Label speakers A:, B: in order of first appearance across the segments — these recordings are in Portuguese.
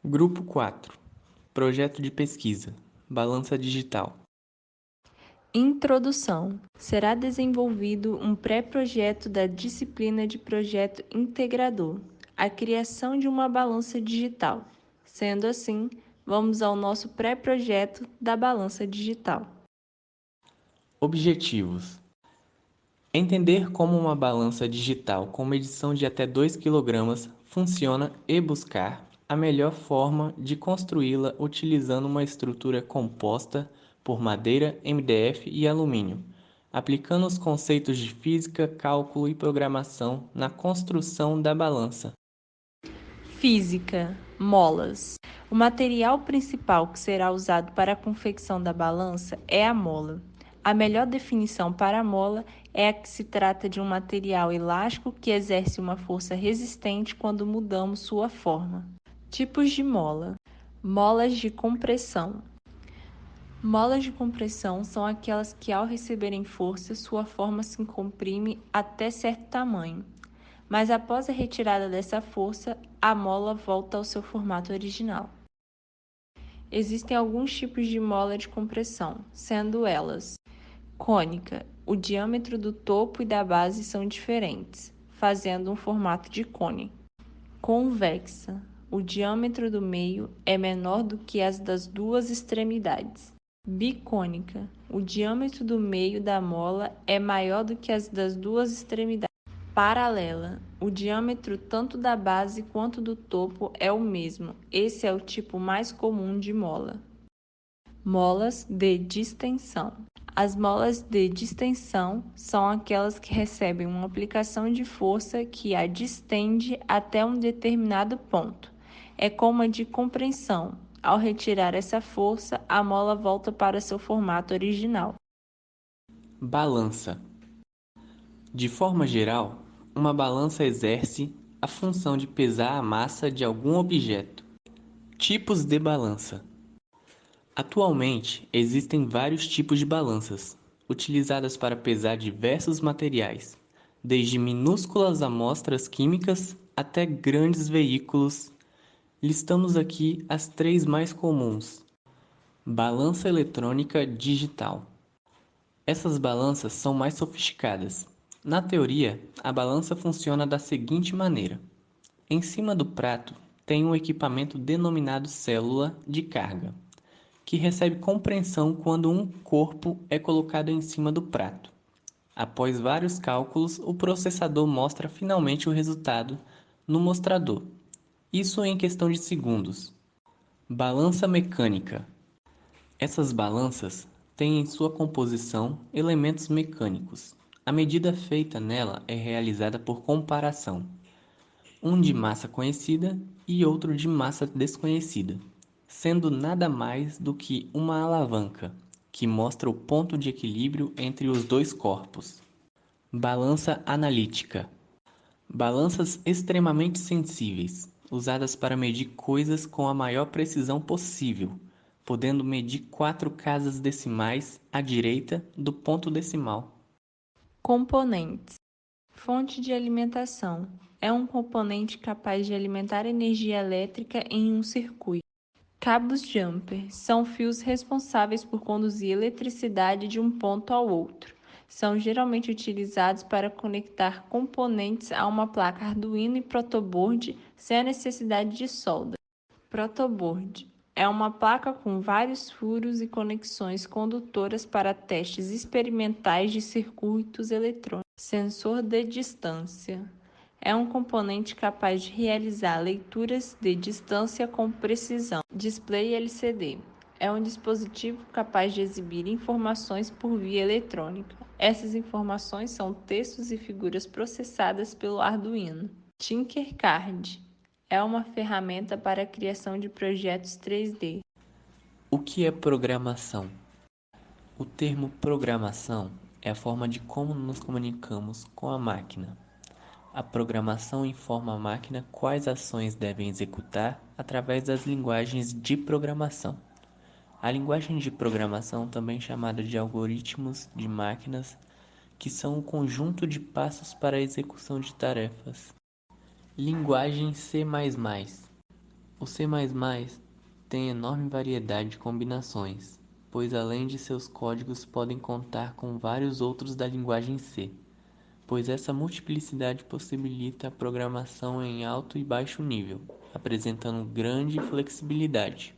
A: Grupo 4. Projeto de pesquisa. Balança digital.
B: Introdução. Será desenvolvido um pré-projeto da disciplina de projeto integrador, a criação de uma balança digital. Sendo assim, vamos ao nosso pré-projeto da balança digital.
A: Objetivos. Entender como uma balança digital com medição de até 2 kg funciona e buscar a melhor forma de construí-la utilizando uma estrutura composta por madeira, MDF e alumínio, aplicando os conceitos de física, cálculo e programação na construção da balança.
B: Física, molas. O material principal que será usado para a confecção da balança é a mola. A melhor definição para a mola é a que se trata de um material elástico que exerce uma força resistente quando mudamos sua forma. Tipos de mola: molas de compressão. Molas de compressão são aquelas que, ao receberem força, sua forma se comprime até certo tamanho, mas após a retirada dessa força, a mola volta ao seu formato original. Existem alguns tipos de mola de compressão, sendo elas: cônica, o diâmetro do topo e da base são diferentes, fazendo um formato de cone. Convexa, o diâmetro do meio é menor do que as das duas extremidades. Bicônica, o diâmetro do meio da mola é maior do que as das duas extremidades. Paralela, o diâmetro tanto da base quanto do topo é o mesmo. Esse é o tipo mais comum de mola. Molas de distensão. As molas de distensão são aquelas que recebem uma aplicação de força que a distende até um determinado ponto. É como a de compreensão. Ao retirar essa força, a mola volta para seu formato original.
A: Balança. De forma geral, uma balança exerce a função de pesar a massa de algum objeto. Tipos de balança. Atualmente, existem vários tipos de balanças, utilizadas para pesar diversos materiais, desde minúsculas amostras químicas até grandes veículos. Listamos aqui as três mais comuns. Balança eletrônica digital. Essas balanças são mais sofisticadas. Na teoria, a balança funciona da seguinte maneira: em cima do prato tem um equipamento denominado célula de carga, que recebe compreensão quando um corpo é colocado em cima do prato. Após vários cálculos, o processador mostra finalmente o resultado no mostrador. Isso em questão de segundos. Balança mecânica. Essas balanças têm em sua composição elementos mecânicos. A medida feita nela é realizada por comparação, um de massa conhecida e outro de massa desconhecida, sendo nada mais do que uma alavanca, que mostra o ponto de equilíbrio entre os dois corpos. Balança analítica. Balanças extremamente sensíveis, usadas para medir coisas com a maior precisão possível, podendo medir 4 casas decimais à direita do ponto decimal.
B: Componentes. Fonte de alimentação. É um componente capaz de alimentar energia elétrica em um circuito. Cabos jumper são fios responsáveis por conduzir eletricidade de um ponto ao outro. São geralmente utilizados para conectar componentes a uma placa Arduino e protoboard sem a necessidade de solda. Protoboard é uma placa com vários furos e conexões condutoras para testes experimentais de circuitos eletrônicos. Sensor de distância é um componente capaz de realizar leituras de distância com precisão. Display LCD é um dispositivo capaz de exibir informações por via eletrônica. Essas informações são textos e figuras processadas pelo Arduino. Tinkercad é uma ferramenta para a criação de projetos 3D.
A: O que é programação? O termo programação é a forma de como nos comunicamos com a máquina. A programação informa a máquina quais ações devem executar através das linguagens de programação. A linguagem de programação, também chamada de algoritmos de máquinas, que são um conjunto de passos para a execução de tarefas. Linguagem C++. O C++ tem enorme variedade de combinações, pois além de seus códigos podem contar com vários outros da linguagem C, pois essa multiplicidade possibilita a programação em alto e baixo nível, apresentando grande flexibilidade.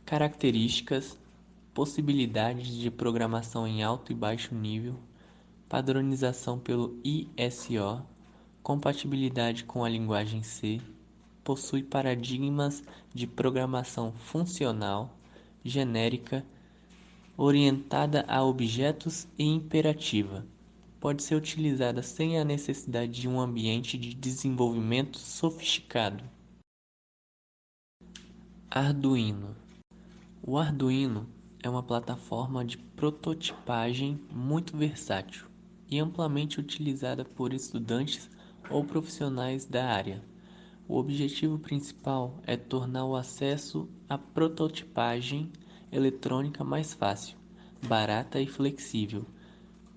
A: Características, possibilidades de programação em alto e baixo nível, padronização pelo ISO, compatibilidade com a linguagem C, possui paradigmas de programação funcional, genérica, orientada a objetos e imperativa. Pode ser utilizada sem a necessidade de um ambiente de desenvolvimento sofisticado. Arduino. O Arduino é uma plataforma de prototipagem muito versátil e amplamente utilizada por estudantes ou profissionais da área. O objetivo principal é tornar o acesso à prototipagem eletrônica mais fácil, barata e flexível.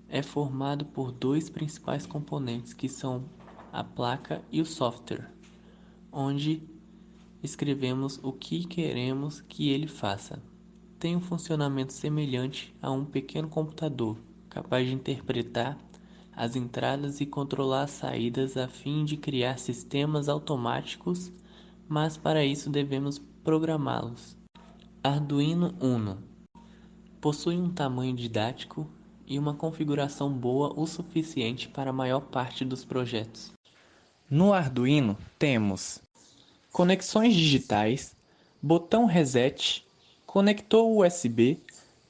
A: É formado por dois principais componentes que são a placa e o software, onde escrevemos o que queremos que ele faça. Tem um funcionamento semelhante a um pequeno computador, capaz de interpretar as entradas e controlar as saídas a fim de criar sistemas automáticos, mas para isso devemos programá-los. Arduino Uno possui um tamanho didático e uma configuração boa o suficiente para a maior parte dos projetos. No Arduino temos conexões digitais, botão reset, conector USB,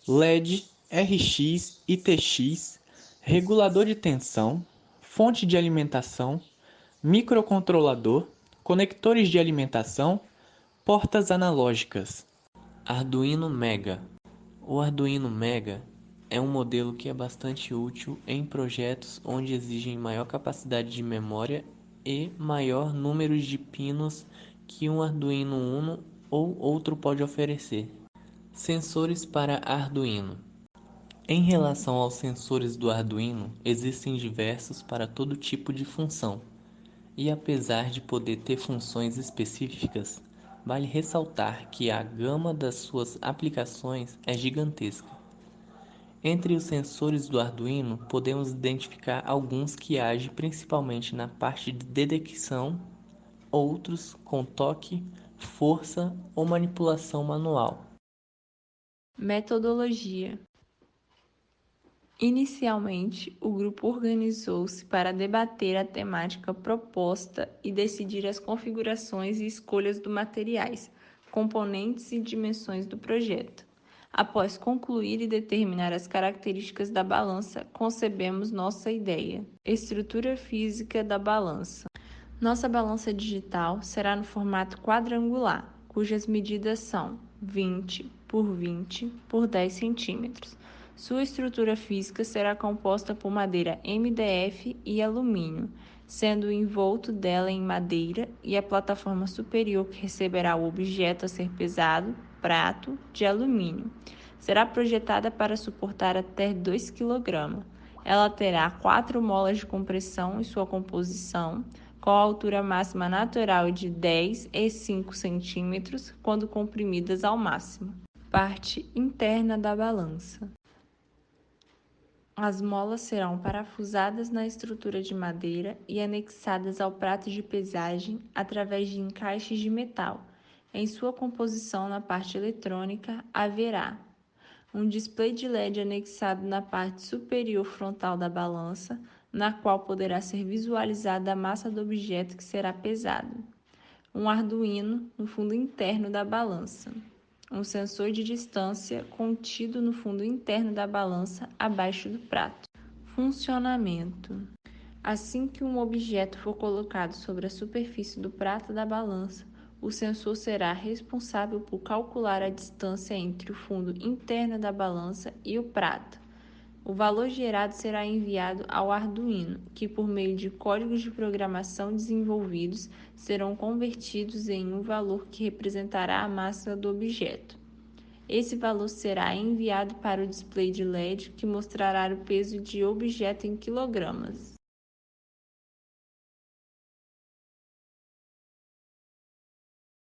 A: LED, RX e TX, regulador de tensão, fonte de alimentação, microcontrolador, conectores de alimentação, portas analógicas. Arduino Mega. O Arduino Mega é um modelo que é bastante útil em projetos onde exigem maior capacidade de memória e maior número de pinos que um Arduino Uno ou outro pode oferecer. Sensores para Arduino. Em relação aos sensores do Arduino, existem diversos para todo tipo de função. E apesar de poder ter funções específicas, vale ressaltar que a gama das suas aplicações é gigantesca. Entre os sensores do Arduino, podemos identificar alguns que agem principalmente na parte de detecção, outros com toque, força ou manipulação manual.
B: Metodologia. Inicialmente, o grupo organizou-se para debater a temática proposta e decidir as configurações e escolhas dos materiais, componentes e dimensões do projeto. Após concluir e determinar as características da balança, concebemos nossa ideia. Estrutura física da balança. Nossa balança digital será no formato quadrangular, cujas medidas são 20 por 20 por 10 centímetros. Sua estrutura física será composta por madeira MDF e alumínio, sendo o envolto dela em madeira e a plataforma superior que receberá o objeto a ser pesado, prato, de alumínio. Será projetada para suportar até 2 kg. Ela terá 4 molas de compressão em sua composição, com a altura máxima natural de 10 e 5 centímetros, quando comprimidas ao máximo. Parte interna da balança. As molas serão parafusadas na estrutura de madeira e anexadas ao prato de pesagem através de encaixes de metal. Em sua composição na parte eletrônica haverá um display de LED anexado na parte superior frontal da balança, na qual poderá ser visualizada a massa do objeto que será pesado. Um Arduino no fundo interno da balança. Um sensor de distância contido no fundo interno da balança, abaixo do prato. Funcionamento. Assim que um objeto for colocado sobre a superfície do prato da balança, o sensor será responsável por calcular a distância entre o fundo interno da balança e o prato. O valor gerado será enviado ao Arduino, que por meio de códigos de programação desenvolvidos, serão convertidos em um valor que representará a massa do objeto. Esse valor será enviado para o display de LED, que mostrará o peso de objeto em quilogramas.